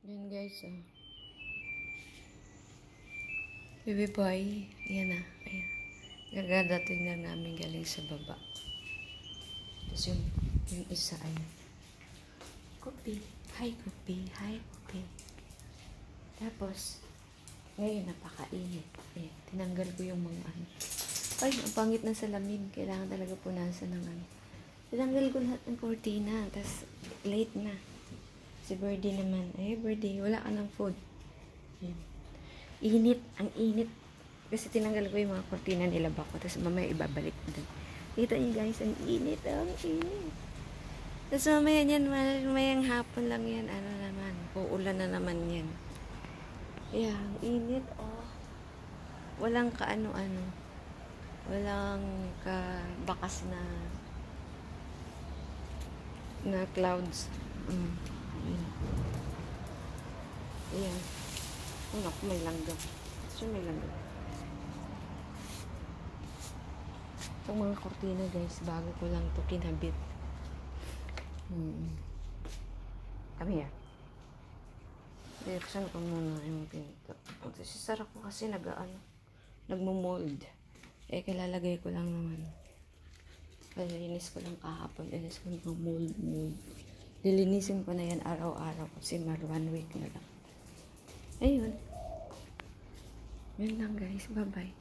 Yan guys, oh. Baby boy, yan na. Ayan. Gagadating na namin galing sa baba. Tapos yung isa ay Kopi. Hi, Kopi. Hi, Kopi. Tapos, ngayon napakainit. Ayan, tinanggal ko yung mga ano. Ay, ang pangit ng salamin. Kailangan talaga punasan ng ano. Tinanggal ko lahat ng cortina. Tapos, late na. Si Birdie naman. Ay, Birdie, wala ka ng food. Ayan. Init. Ang init. Kasi tinanggal ko yung mga cortina, nilaba ko. Tapos mamaya ibabalik ko dun. Kita niyo guys, ang init. Ang init. Tapos mamaya yan, mamayang hapon lang yan. Ano naman, uulan na naman yan. Yeah, ang init. Oh. Walang kaano-ano. Walang kabakas na clouds. Ayan. Ayan. Oh, naku, may langgam. Siya may langgam. Itong mga kortina guys, bago ko lang ito kinabit. Come here. Direksyon ko muna yung pinto. Sisara ko kasi nagmo-mold. Eh, kalalagay ko lang naman. Kalilinis ko lang kahapon. Inis ko ng mold. Lilinisin ko na yan araw-araw kasi 1 week na lang. Ayun. Yun lang guys. Bye-bye.